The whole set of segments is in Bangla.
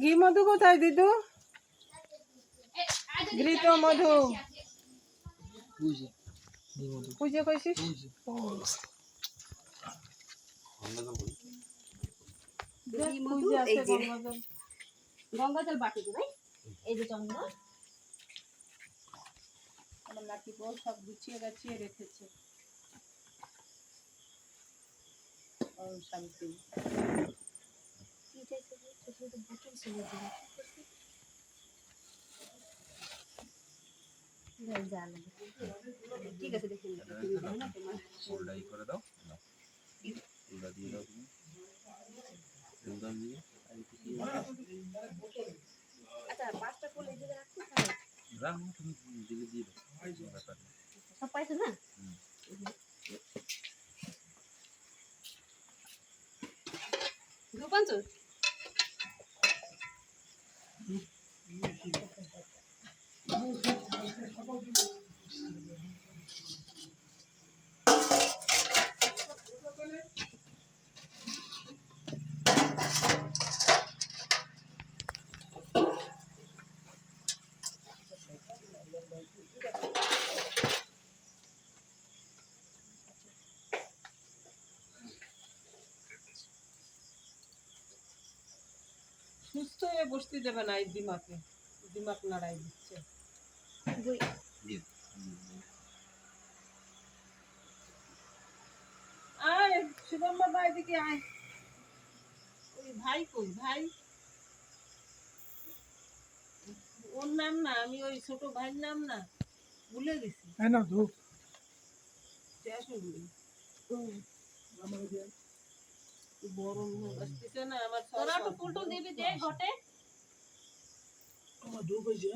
ঘি মধু কোথায় দিদু? ঘৃত মধু পুজো কইছিস? গঙ্গা জল বাটি ভাই, এই যে চন্দন আমার নাকি বউ সব গুছিয়ে গাছিয়ে রেখেছে। শান্তি ঠিক আছে দেখুন ফুলটাই করে দাও, ফুলটা দিয়ে দাও তুমি দিয়ে। আচ্ছা 5টা ফুল এই জায়গায় রাখতে রাখো, তুমি দিলে দিয়ে দাও, ব্যাপার নেই। সব পাইছো না? দুপাঞ্চ সুস্থ হয়ে বসতে দেবে না, এই দিমাকে দিমাক নাড়াই দিচ্ছে। আয় শুভম বাবা এদিকে আয়। ওই ভাই কই ভাই? ওর নাম না, আমি ওই ছোট ভাইয়ের নাম না ভুলে গেছি। হ্যাঁ না ধূপ গরম আসতেছে না আমার। তোরা একটু ফুল টুল দিবি দে ঘটে। আমার ধূপ হয়েছে।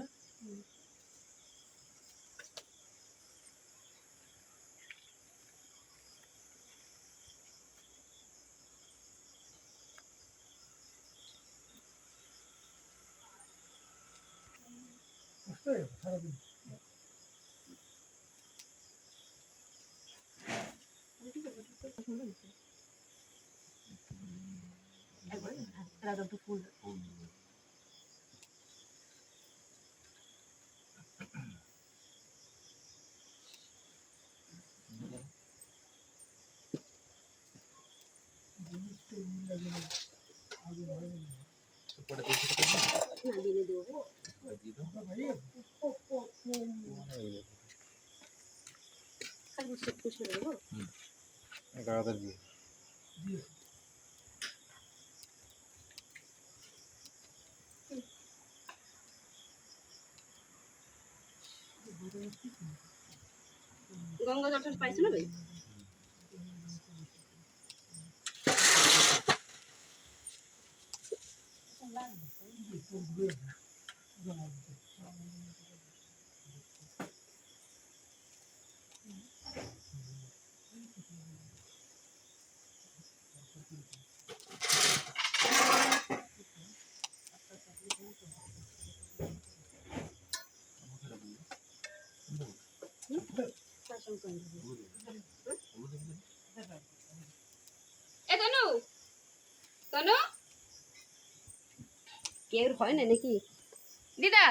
সারাদিন ফুল দিলে দেবো খুশি দেবো। গঙ্গা জলটা পাইছো না ভাই? কেউ হয় না নাকি দিদা?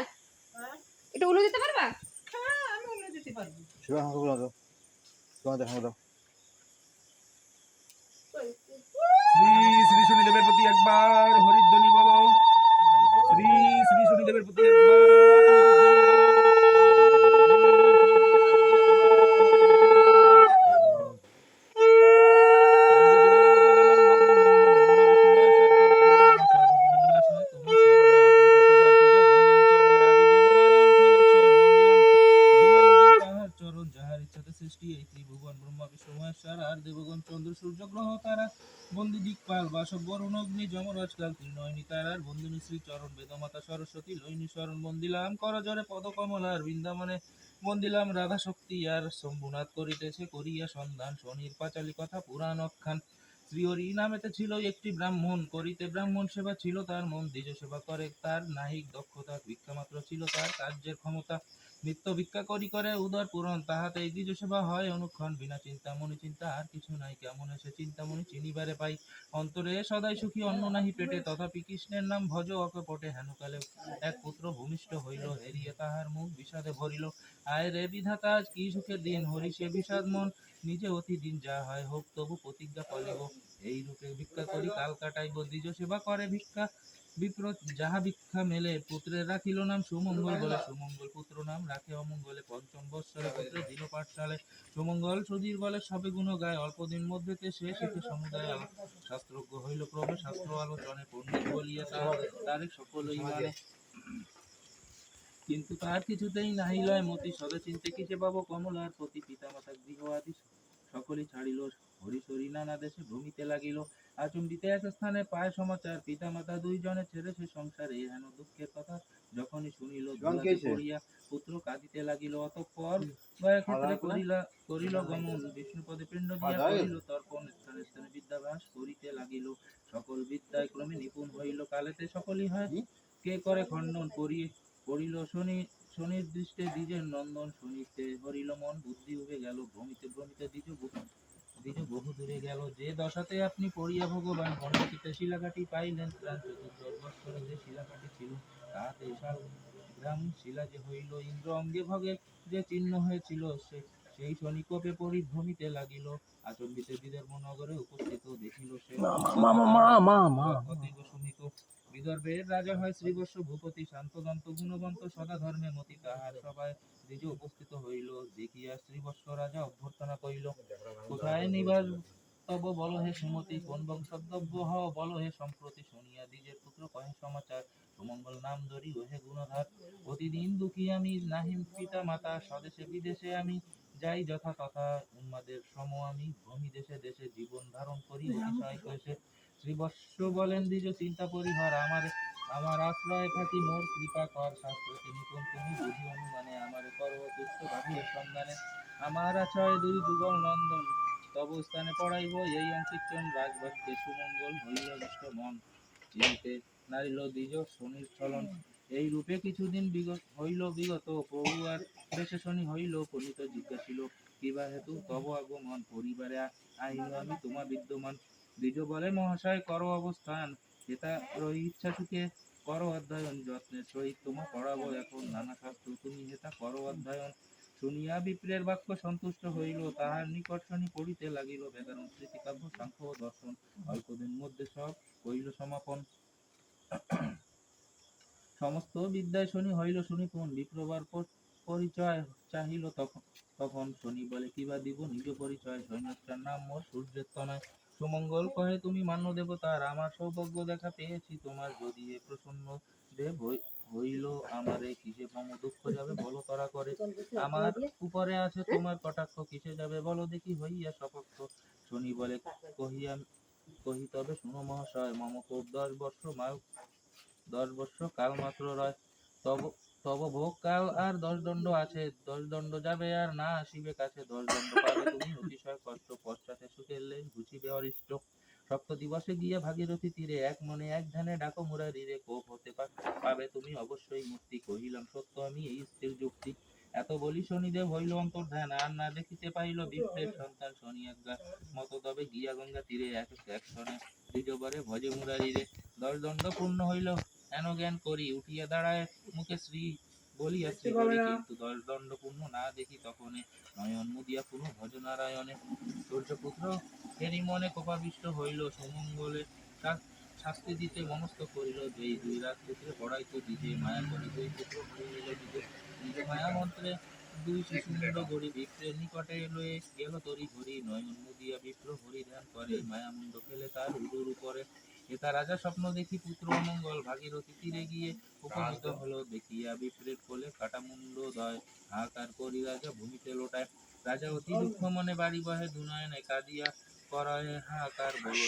এটা উলো দিতে পারবা? হ্যাঁ আমি উলে দিতে পারবো। শিবা হাঁকা বলো দাও, তোমার দেখা দাও। শ্রী শ্রী শনিদেবের প্রতি একবার হরিধ্বনি বলো। শ্রী শ্রী শনিদেবের প্রতি একবার সৃষ্টি এই ত্রিভুবন ব্রহ্মা বিষ্ণু মহেশ্বর আর দেবগণ চন্দ্র সূর্য গ্রহ তারা বন্দি দিকপাল বাসব বরুণ অগ্নি যমরাজ কাল ত্রিনয়নী তারার বন্দিনী শ্রী চরণ বেদমাতা সরস্বতী লৈনী শরণ বন্দিলাম করজরে পদকমলার বৃন্দাবনে বন্দিলাম রাধা শক্তি আর শম্ভুনাথ করিতেছে করিয়া সন্ধান শনির পাঁচালী কথা পুরাণ অখ্যান শ্রীহরি নামেতে ছিল একটি ব্রাহ্মণ, করিতে ব্রাহ্মণ সেবা ছিল তার মন, দ্বিজ সেবা করে তার নাহিক দক্ষতা, ভিক্ষা মাত্র ছিল তার কার্যের ক্ষমতা, নিত্য ভিক্ষা করি করে উদর পূরণ, তাহাতে এই দ্বিজ সেবা হয় অনুক্ষণ, বিনা চিন্তামণি চিন্তা আর কিছু নাই, কেমন সে চিন্তামণি চিনিবারে পাই, অন্তরে সদাই সুখী অন্ন নাহি পেটে, তথাপি কৃষ্ণের নাম ভজ অকপটে, হেনকালে এক পুত্র ভূমিষ্ঠ হইল, হেরিয়ে তাহার মুখ বিষাদে ভরিল, আয় রে বিধাতা আজ কি সুখের দিন, হরি সে বিষাদ মন, নিজে অতি দিন যা হয় হোক তবু প্রতিজ্ঞা ফলিব, এই রূপে ভিক্ষা করি কাল কাটাইব, দ্বিজ সেবা করে ভিক্ষা বিপ্র, যাহা ভিক্ষা মেলে, পুত্রের রাখিল নাম সুমঙ্গল বলে, সুমঙ্গল পুত্র নাম রাখে অমঙ্গলে, পঞ্চম বৎসরে পুত্রে দিল পাঠশালে, সুমঙ্গল সুধীর বলে সবে গুণ গায়, অল্প দিন মধ্যেতে সে শিখে সমুদায়, শাস্ত্রজ্ঞ হইল ক্রমে শাস্ত্র আলোচনে, পণ্ডিত বলিয়া তারে সকলই মানে, কিন্তু তার কিছুতেই নাহি লয় মতি, সদা চিন্তে কিসে পাবো কমলার প্রতি, পিতা মাতা গৃহ আদি সকলই ছাড়িল, হরিশরি নানা দেশে ভ্রমিতে লাগিল, আচম্বিতে এক স্থানে পায় সমাচার, পিতা মাতা দুইজনে ছেড়ে সে সংসারে, হেন দুঃখের কথা যখনই শুনিল, ধুলাতে পড়িয়া পুত্র কাঁদিতে লাগিল, অতঃপর ক্ষেত্রে করিল গমন, বিষ্ণুপদে পিণ্ড দিয়া করিল তর্পণ, স্থানে স্থানে বিদ্যাভ্যাস করিতে লাগিল, সকল বিদ্যায় ক্রমে নিপুণ হইল, কালেতে সকলই হয় কে করে খণ্ডন, পড়িল শনির দৃষ্টে দ্বিজের নন্দন, শনিতে হরিল মন, বুদ্ধি উবে গেল, ভ্রমিতে ভ্রমিতে দ্বিজ বহু দূরে গেল, যে দশাতে আপনি পড়িয়া ভগবান, খণ্ডকিতে শিলাকাঠি পাইলেন ত্রাণ, চতুর্দশ বৎসরে যে শিলাকাঠি ছিল, তাহাতে শাল গ্রাম শিলা যে হইল, ইন্দ্র অঙ্গে ভগে যে চিহ্ন হয়েছিল, সেই শনি কোপে পরিভ্রমিতে লাগিল, আচম্বিতে বিদর্ভ নগরে উপস্থিত দেখিল সে, অতীব সুমিত, বিদর্ভের রাজা হয় শ্রীবর্ষ ভূপতি, শান্তদন্ত গুণবন্ত সদা ধর্মে মতি, তাহার সভায় দ্বিজ উপস্থিত হইল, দেখিয়া শ্রীবর্ষ রাজা অভ্যর্থনা করিল, কোথায় নিবাস তব বল হে সুমতি, কোন বংশোদ্ভব হও বল হে সম্প্রতি, শুনিয়া দ্বিজের পুত্র কহে সমাচার, সুমঙ্গল নাম ধরি ওহে গুণধার, প্রতিদিন দুঃখী আমি নাহি পিতা মাতা, স্বদেশে বিদেশে আমি যাই যথা তথা, উন্মাদের সম আমি ভ্রমি দেশে দেশে, জীবন ধারণ করি অতিশয় ক্লেশে, শ্রীবৎস বলেন দ্বিজ চিন্তা পরিহার, আমার আশ্রয় থাকি মোর কৃপা কর, শাস্ত্রতে নিপুণ তুমি বুঝি অনুমানে, আমারে করো তুষ্ট ভাবির সন্ধানে, আমার আশ্রয় দুই যুগল নন্দন, তব স্থানে পড়াইব এই অঙ্কিচন, রাজবাক্যে সুমঙ্গল হইল ইষ্ট মন, চিন্তে নারিল দ্বিজ শনির চলন, এই রূপে কিছুদিন হইল বিগত, প্রভু আর দেশে শনি হইল পণিত, জিজ্ঞাসিল কিবা হেতু তব আগমন, পরিবারে আইন আমি তোমা বিদ্যমান, দ্বিজ বলে মহাশয় করো অবস্থান, এটা রই ইচ্ছা সুখে করো অধ্যয়ন, যত্নের সহিত তোমা পড়াবো এখন নানা শাস্ত্র, তুমি হেতা করো অধ্যয়ন, শুনিয়া বিপ্রের বাক্য সন্তুষ্ট হইল, তাহার নিকট শনি পড়িতে লাগিল, ব্যাকরণ স্মৃতি কাব্য সাংখ্য ও দর্শন, অল্পদিন মধ্যে সব হইল সমাপন, সমস্ত বিদ্যায় শনি হইল সুনিপুণ, বিপ্রবার পরিচয় চাহিল তখন শনি বলে কিবা দিব নিজ পরিচয়, সৈন্যটার নাম মোর সূর্যের তনয়, সুমঙ্গল কহে তুমি মান্য দেবতার, আমার সৌভাগ্য দেখা পেয়েছি তোমার, যদি এ প্রসন্ন দেব হইল আমারে, কিসে মম দুঃখ যাবে বলো তারা করে, আমার উপরে আছে তোমার কটাক্ষ, কিসে যাবে বলো দেখি হইয়া সপক্ষ, শনি বলে কহি তবে শুনো মহাশয়, মম কোপ 10 বর্ষ কাল মাত্র রয়, তব তব ভোগ কাল আর 10 দণ্ড আছে, 10 দণ্ড যাবে আর না আসিবে কাছে, 10 দণ্ড পাবে তুমি অতিশয় কষ্ট, পশ্চাতে সুখের লেশ ঘুচিবে অরিষ্ট, সপ্ত দিবসে গিয়া ভাগীরথী তীরে, এক মনে এক ধ্যানে ডাকো মুরারি রে, কোপ হতে পাবে তুমি অবশ্যই মুক্তি, কহিলাম সত্য আমি এই স্থির যুক্তি, এত বলি শনিদেব হইল অন্তর্ধান, আর না দেখিতে পাইল বিপ্রের সন্তান, শনি আজ্ঞা মত তবে গিয়া গঙ্গা তীরে, এক শনে দ্বিজবরে ভজে মুরারি রে, 10 দণ্ড পূর্ণ হইল হেন জ্ঞান করি, উঠিয়া দাঁড়ায় মুখে শ্রী বলিয়া শ্রী করি, কিন্তু 10 দণ্ড পূর্ণ না দেখি তখনে, নয়ন মুদিয়া পুনঃ ভজ নারায়ণে, সূর্যপুত্র এরই মনে কোপাবিষ্ট হইল, সুমঙ্গলে শাস্তি দিতে মনস্থ করিল, যেই দুই রাজপুত্রে পড়াইতো দিতে, মায়া করে দুই পুত্র হইল দিতে, নিজ মায়া মন্ত্রে দুই শিশুমুণ্ড গড়ি, বিপ্রের নিকটে লয়ে গেল তরি ঘড়ি, নয়ন মুদিয়া বিপ্র হরি ধ্যান করে, মায়ামুণ্ড ফেলে তার উদর উপরে, এটা রাজা স্বপ্ন দেখি পুত্র অমঙ্গল, ভাগীরথী তীরে গিয়ে উপনীত হলো, দেখিয়া বিপ্রের কোলে কাটা মুন্ড দয়, হাহাকার করি রাজা ভূমিতে লোটায়, রাজা অতি দুঃখ মনে বাড়ি বহে দুনয়নে, কাঁদিয়া করায় হাহাকার বলো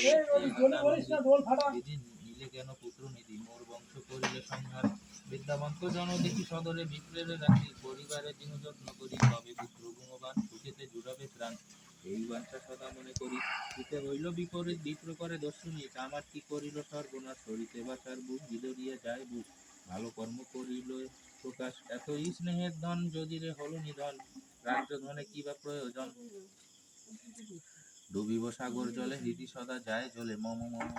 দিদি নিলে কেন পুত্র নিধি, মোর বংশ করিলে সংহার, বিদ্যাবন্ত জন দেখি সদরে বিপ্রের রাখি, পরিবারে দিন যত্ন করি, তবে পুত্র গুণবান সুখেতে জুড়াবে প্রাণ, এই বাঞ্ছা সদা মনে করি। ইতে হইল বিপরীত বিপ্র করে দর্শনী, আমার কি করিল সর্বনাশ, সরিতে বাঁচার বুক বিদরিয়া যায় বুক, ভালো কর্ম করিল প্রকাশ, এতই স্নেহের ধন যদি রে হল নিধন, রাজ্য ধনে কি বা প্রয়োজন, ডুবিব সাগর জলে হৃদি সদা যায় জ্বলে, মম মম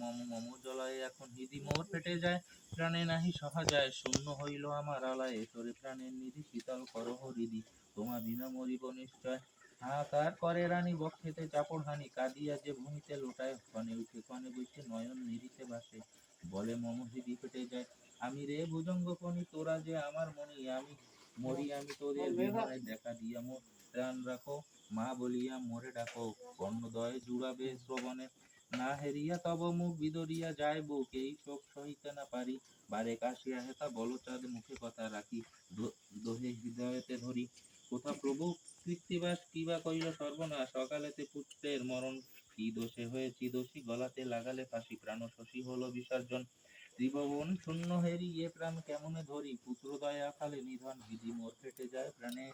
মম মম জলায় এখন হৃদি মোর ফেটে যায়, প্রাণে নাহি সহা যায়, শূন্য হইল আমার আলায়, তোরে প্রাণের নিধি শীতল করহ হৃদি, তোমা বিনা মরিব নিশ্চয়, হাহাকার করে রানী বক্ষেতে চাপড় হানি, কাঁদিয়া যে ভূমিতে লোটায়, ক্ষণে উঠে ক্ষণে বসে নয়ন নিরিতে ভাসে, বলে মম হৃদি ফেটে যায়, আমি রে ভুজঙ্গ ফণি, তোরা যে আমার মনি, আমি মরি আমি তোদের বিনয়, দেখা দিয়া মোর প্রাণ রাখো, মা বলিয়া মোরে ডাকো, কর্ণদয় জুড়াবে শ্রবণে, না হেরিয়া তব মুখ বিদরিয়া যায় বুক, এই শোক সহিতে না পারি, বারে কাশিয়া হেতা বলচাঁদ মুখে কথা রাখি, দোহে হৃদয়তে ধরি, কোথা প্রভু কৃত্তিবাস কিবা কইল সর্বনাশ, সকালেতে পুত্রের মরণ, কি দোষে হয়েছি দোষী, গলাতে লাগালে ফাঁসি, প্রাণ শশী হলো বিসর্জন, ত্রিভুবন শূন্য হেরি এ প্রাণ কেমনে ধরি, পুত্র দয়া কালে নিধন, বিধি মোর ফেটে যায় প্রাণে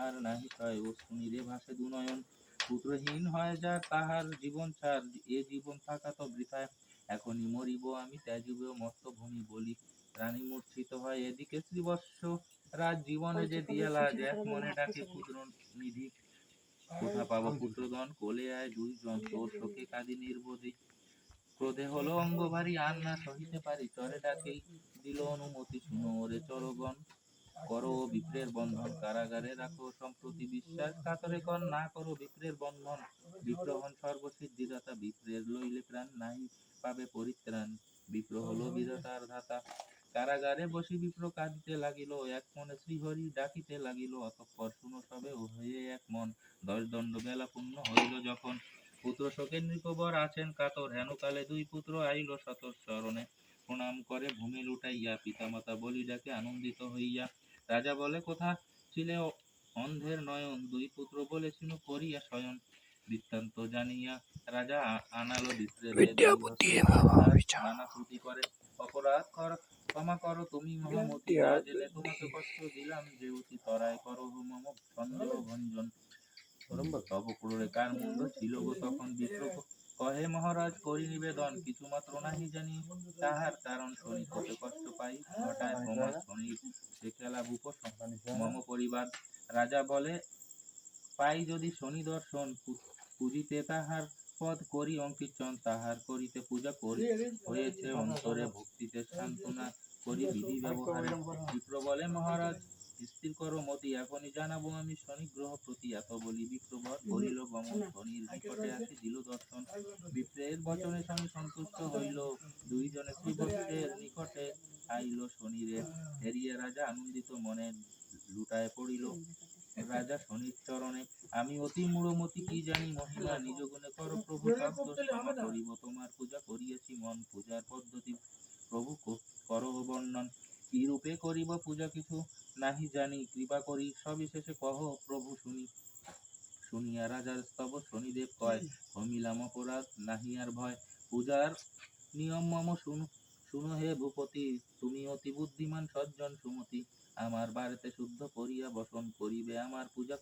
আর নাহি সয়, অশ্রু নীরে ভাসে দুনয়ন, পুত্রহীন হয় যার তাহার জীবন ছাড়, এ জীবন থাকা তো বৃথায়, এখনই মরিব আমি ত্যাজিব মর্ত ভূমি বলি, রানী মূর্ছিত হয় এদিকে শ্রীবৎস, রাজ জীবনে যে দিয়া লাজ, এক মনে ডাকে পুত্র নিধি, কোথা পাবো পুত্রধন, কোলে আয় দুইজন, তোর শোকে কাঁদি নির্বোধি, ক্রোধে হলো অঙ্গ ভারী, আর না সহিতে পারি, চরে ডাকেই দিল অনুমতি, শুনো ওরে চরগণ, করো বিপ্রের বন্ধন, কারাগারে রাখো সম্প্রতি বিশ্বাস, কাতরে কর না করো বিপ্রের বন্ধন, বিপ্রহন সর্বসিদ্ধিদাতা, বিপ্রের লইলে প্রাণ নাই পাবে পরিত্রাণ, বিপ্র হলো বিধাতার ধাতা, কারাগারে বসি বিপ্র কাঁদিতে লাগিল, এক মনে শ্রীহরি ডাকিতে লাগিল, অতঃপর শুনো সবে ও হয়ে এক মন, 10 দণ্ড বেলা পূর্ণ হইল যখন, পুত্র শোকের নৃপবর আছেন কাতর, হেনকালে দুই পুত্র আইল সতর চরণে, প্রণাম করে ভূমি লুটাইয়া, পিতামাতা বলি ডাকে আনন্দিত হইয়া, রাজা বলে কোথা ছিলে অন্ধের নয়ন, দুই পুত্র বলেছিল করিয়া শয়ন, বৃত্তান্ত জানিয়া রাজা আনালো বিপ্রের নানা ত্রুটি করে, অপরাধ কর ক্ষমা করো তুমি মহামতি, না জেনে তোমাকে কষ্ট দিলাম যে অতি, তরায় করো মম সন্দেহ ভঞ্জন, তব ক্রোড়ে কার মুন্ড ছিল গো তখন, বিপ্র কহে মহারাজ করি নিবেদন, কিছু মাত্র নাহি জানি তাহার কারণ, শনি তোকে কষ্ট পাই ঘটায় প্রমাণ, শনির সে খেলা ভূপ মম পরিবার, রাজা বলে পাই যদি শনি দর্শন, পুজিতে তাহার পদ করি অঙ্কিচন, তাহার করিতে পূজা করি হয়েছে অন্তরে, ভক্তিতে সান্ত্বনা করি বিধি ব্যবহারে, বিপ্র বলে মহারাজ স্থির করো মতি, এখনই জানাবো আমি শনি গ্রহ প্রতি, এত বলি বিপ্রবর করিল গমন, শনির নিকটে আসি দিল দর্শন, বিপ্রের বচনে শনি সন্তুষ্ট হইল, দুইজনে শ্রীবৎসের নিকটে আইল, শনিরে হেরিয়া রাজা আনন্দিত মনে, লুটায় পড়িল রাজা শনির চরণে, আমি অতি মূঢ়মতি কি জানি মহিমা, নিজ গুণে করো প্রভু সব দোষ ক্ষমা করিব, তোমার পূজা করিয়াছি মন, পূজার পদ্ধতি প্রভু করো বর্ণন, কি রূপে করিব পূজা কিছু নাহি জানি, কৃপা করি সবিশেষে কহ প্রভু শুনি, শুনিয়া রাজার স্তব শনিদেব কয়, হমিলাম অপরাধ নাহি আর ভয়, পূজার নিয়ম মম শুনো শুনো হে ভূপতি, তুমি অতি বুদ্ধিমান সজ্জন সুমতি, আমার বাড়িতে শুদ্ধ করিয়া বসন করিবে, আমার পূজা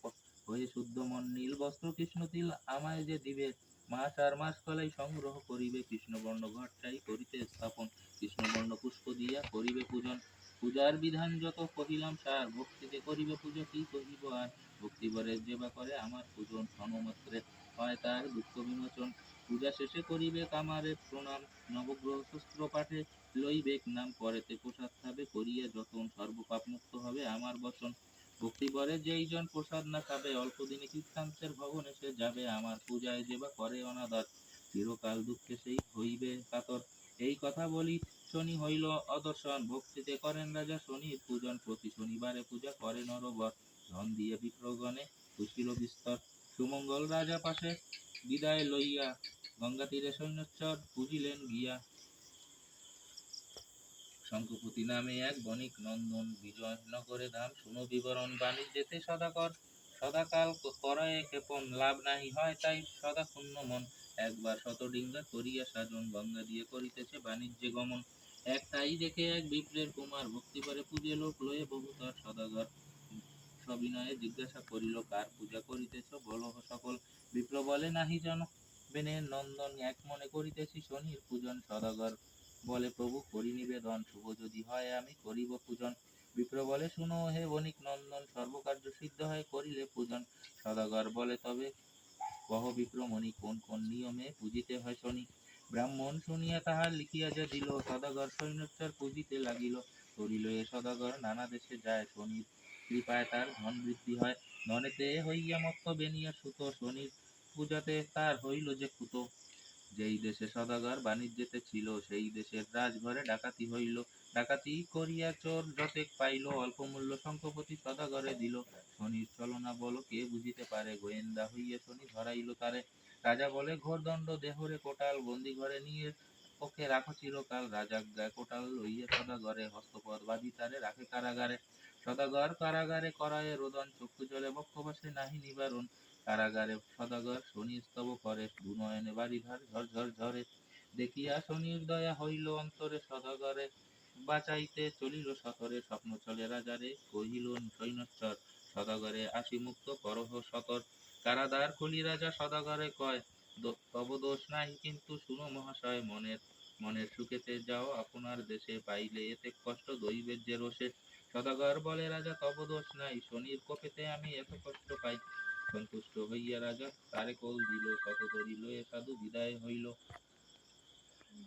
হয়ে শুদ্ধ মন, নীল বস্ত্র কৃষ্ণ তিল আমায় যে দিবে, মাস আর মাস কলাই সংগ্রহ করিবে, কৃষ্ণবর্ণ ঘটটাই করিতে স্থাপন, কৃষ্ণবর্ণ পুষ্প দিয়া করিবে পূজন, পূজার বিধান যত কহিলাম সার, ভক্তিতে করিবে পূজা কি কহিব আর, ভক্তিবরে যে বা করে আমার পূজন, ক্ষণমাত্রে হয় তার দুঃখ বিমোচন, পূজা শেষে করিবে কামারে প্রণাম, নবগ্রহ শস্ত্র পাঠে লইবেক নাম, পরেতে প্রসাদ খাবে করিয়া যতন, সর্বপাপ মুক্ত হবে আমার বচন, ভক্তিবরে যেই জন প্রসাদ না খাবে, অল্প দিনে কীর্তান্তের ভবনে সে যাবে, আমার পূজায় যে বা করে অনাদর, চিরকাল দুঃখে সেই হইবে কাতর, এই কথা বলি শনি হইল অদর্শন, ভক্তিতে করেন রাজা শনির পূজন, প্রতি শনিবারে পূজা করে নরবর, ধন দিয়ে বিপ্রগণে খুশিল বিস্তর, সুমঙ্গল রাজা পাশে বিদায় লইয়া, গঙ্গা তীরে সৈন্যচ্চর পুজিলেন গিয়া, শঙ্খপতি নামে এক বণিক নন্দন, বিজয়নগরে ধাম শুনো বিবরণ, বাণিজ্যেতে সদাকর সদাকাল করে ক্ষেপণ, লাভ নাহি হয় তাই সদা শূন্য মন, একবার শতডিঙ্গা করিয়া সাজন, গঙ্গা দিয়ে করিতেছে বাণিজ্যে গমন, এক তাই দেখে এক বিপ্রের কুমার, ভক্তি করে পূজে লোক লয়ে বহুতর, সদাগর সবিনয়ে জিজ্ঞাসা করিল, কার পূজা করিতেছ বলো সকল, বিপ্র বলে নাহি জন বেনের নন্দন এক মনে করিতেছি শনির পূজন। সদাগর বলে প্রভু করি নিবেদন, শুভ যদি হয় আমি করিব পূজন। বিপ্র বলে শুনো হে বণিক নন্দন, সর্বকার্য সিদ্ধ হয় করিলে পূজন। সদাগর বলে তবে কহ বিপ্রমণি, কোন কোন নিয়মে পূজিতে হয় শনি। ব্রাহ্মণ শুনিয়া তাহার লিখিয়া যা দিল, সদাগর সৈন্যচার পূজিতে লাগিল। করিল এ সদাগর নানা দেশে যায়, শনির কৃপায় তার ধন বৃদ্ধি হয়। ধনেতে হইয়া মত্ত বেনিয়া সুত, শনির পূজাতে তার হইল যে কুত। যেই দেশে সদাগর বাণিজ্যেতে ছিল, সেই দেশের রাজঘরে ডাকাতি হইল। ডাকাতি করিয়া চোর যতেক পাইল, অল্প মূল্য শঙ্খপতি সদাগরে দিল। শনির ছলনা বল কে বুঝিতে পারে, গোয়েন্দা হইয়া শনি ধরাইল তারে। রাজা বলে ঘোর দণ্ড দেহরে কোটাল, বন্দি ঘরে নিয়ে ওকে রাখো চিরকাল। রাজাজ্ঞায় কোটাল লইয়া সদাগরে, হস্তপদ বাঁধি তারে রাখে কারাগারে। সদাগর কারাগারে করায় রোদন, চক্ষু জলে বক্ষবাসে নাহি নিবারণ। কারাগারে সদাগর শনি স্তব করে, দুনয়নে বারিধার ঝর ঝর ঝরে। দেখিয়া শনির দয়া হইল অন্তরে, সদাগরে বাঁচাইতে চলিল সতরে। স্বপ্ন চলে রাজারে কহিল সৈন্যচ্চর, সদাগরে আসি মুক্ত করহ সতর। কারাদ্বার খুলি রাজা সদাগরে কয়, তব দোষ নাই কিন্তু শুনো মহাশয়, মনের মনের সুখেতে যাও আপনার দেশে, পাইলে এতে কষ্ট দৈবের যে রোষে। সদাগর বলে রাজা তব দোষ নাই, শনির কোপেতে আমি এত কষ্ট পাই। সন্তুষ্ট হইয়া রাজা তারে কোল দিল, শততরি লয়ে সাধু বিদায় হইল।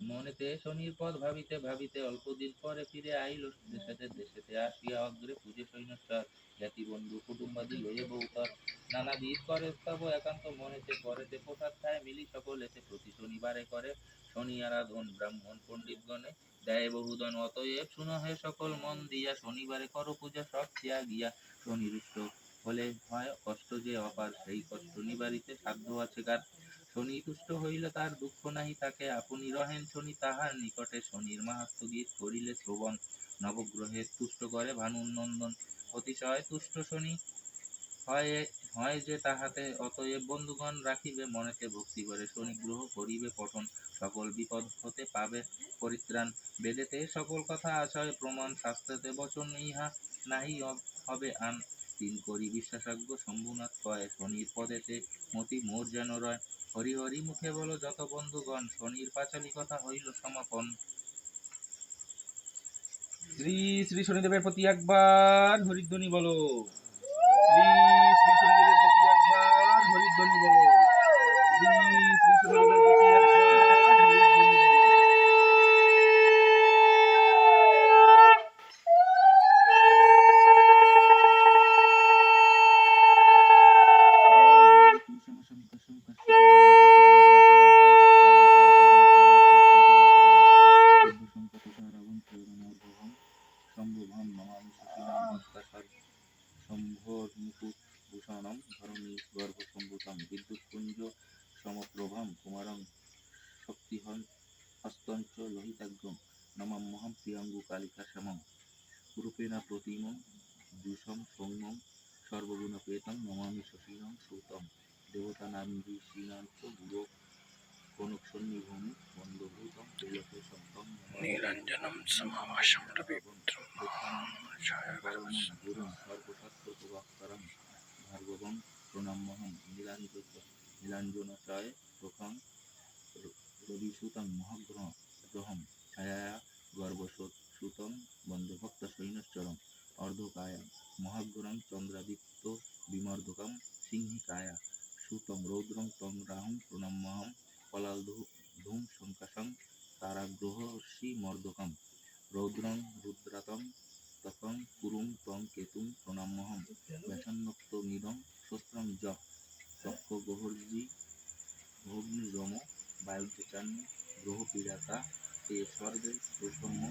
মনেতে শনির পদ ভাবিতে ভাবিতে, অল্পদিন পরে ফিরে আইল দেশেতে। দেশেতে আসিয়া অগ্রে পূজে সৈন্যচার, জ্ঞাতি বন্ধু কুটুম্বাদি লয়ে বহুতর। নানাবিধ করে স্তব একান্ত মনেতে, করেতে প্রসাদ খায় মিলি সকলেতে। প্রতি শনিবারে করে শনি আরাধন, ব্রাহ্মণ পণ্ডিতগণে দেয় বহুদন। অতএব শুনো হে সকল মন দিয়া, শনিবারে করো পূজা সব ত্যাগিয়া। শনি রুষ্ট হলে হয় কষ্ট যে অপার, সেই কষ্ট নিবারিতে সাধ্য আছে কার। শনি তুষ্ট হইলে তার দুঃখ নাহি থাকে, আপনি রহেন শনি তাহার নিকটে। শনির মাহাত্ম গীত করিলে শ্রবণ, নবগ্রহের তুষ্ট করে ভানুর নন্দন। অতিশয় তুষ্ট শনি হয় হয় যে তাহাতে, অতএব বন্ধুগণ রাখিবে মনেতে ভক্তি করে। শনি গ্রহ করিবে পঠন, সকল বিপদ হতে পাবে পরিত্রাণ। বেদেতে সকল কথা আছয় প্রমাণ, শাস্ত্রেতে বচন ইহা নাহি হবে আন। তিন করি বিশ্বাসাজ্ঞ শম্ভুনাথ কয়, শনির পদেতে মতি মোর যেন রয়। হরি হরি মুখে বলো যত বন্ধুগণ, শনির পাঁচালী কথা হইল সমাপন। শ্রী শ্রী শনিদেবের প্রতি একবার হরিধ্বনি বলো। শ্রী শ্রী শনিদেবের প্রতি একবার হরিধ্বনি বলো। শ্রী শ্রী শনিদেবের প্রতি একবার হরিধ্বনি বলো। সম্ভবম নমামি শশীনাম ভক্তাশার শম্ভোর্মুকুটভূষণম ধরণী গর্ভসম্ভূতম বিদ্যুৎপুঞ্জ সমপ্রভম কুমারং শক্তিহন হস্তঞ্চ লোহিতাগ্রম নমাম্যহম প্রিয়াঙ্গুকালিকাশ্যামং রূপেণ প্রতিমং দ্বিষম সৌম্যং সর্বগুণপ্রেতং নমামি শশীনং সূতম দেবতানামৃষীণাঞ্চ গুরো কনকসন্নিভূমি বন্দভূতম ত্রিলোকেশং তং নীলাঞ্জনম সমাভাসম রবিদ্রম ছায়াগরম গুরুং সর্বশাস্ত্রপ্রভাকরং ভার্গবং প্রণম্যহং নীলাঞ্জনচায় প্রখং রবিসুতং মহাগ্রহম ছায়ায়া গর্ভসুতং বন্দে ভক্তসৈন্যশ্চরম অর্ধকায়া মহাগ্রহং চন্দ্রাদিত্য বিমর্দকম সিংহিকায়া সুতং রৌদ্রং তং রাহং প্রণম্যহম কলালধূম সংকাশং তারাগ্রহর্ষি মর্দকম রৌদ্রং রুদ্রাতং তকং কুরুং তং কেতুং প্রণম্যহম ব্যাসন্নক্তমিদং শস্ত্রং য তক্ষ গোহর্জি ভগ্নিরম বায়ুজ্জান্য গ্রহ পীড়াতা তে স্বর্গে প্রসন্ন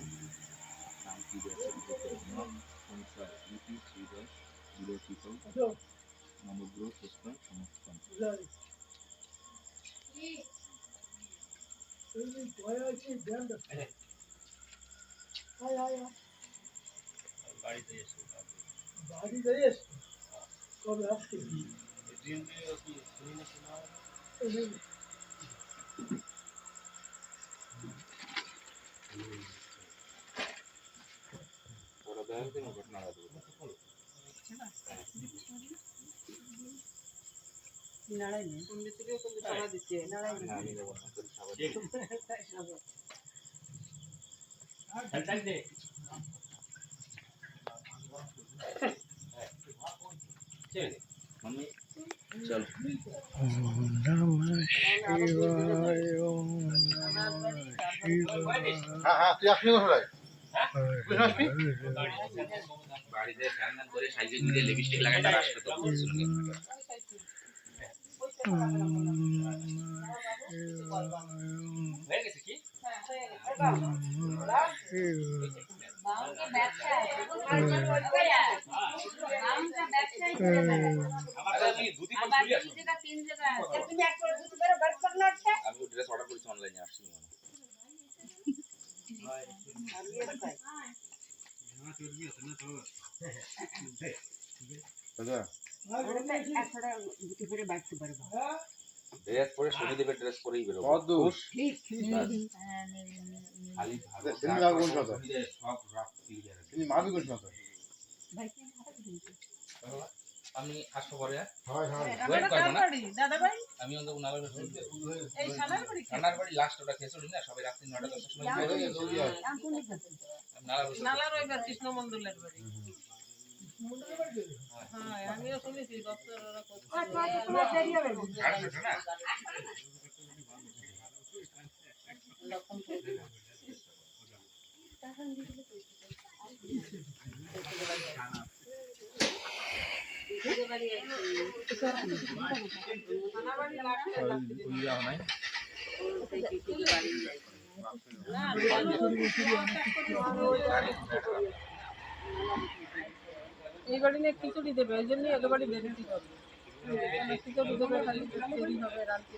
শান্তি ব্যাসন সংসার ইতি শ্রীরস বিরচিত নবগ্রহ শস্ত্রং সমস্তম। বাড়িতে এসে কবে আসছে ঘটনা পণ্ডিতরিও কিন্তু সারা দিচ্ছে চল বাড়িতে ফ্যান করে সাইজে দিয়ে লিপস্টিক লাগাই তার আসতে তো বলছিল হয়ে গেছে কি আমি ড্রেস অর্ডার করেছি অনলাইনে আসছি ড্রেস পরে শনিদেবের ড্রেস পরেই বেরোবো খালি সব রাখ আমি আসবো পরে ওয়েট করবো না আমি অন্তত নানার বাড়ি লাস্ট ওটা খেয়েছি না সবাই রাত্রি 9টা 10টার সময় নালার ওইবার কৃষ্ণ মন্ডলের বাড়ি হ্যাঁ আমিও শুনেছি দপ্তর ওরা এই বাড়ি নিয়ে খিচুড়ি দেবে ওই জন্যই ওদের বাড়ি বেরোতে হবে খিচুড়ি দেবে খালি হবে রান্তি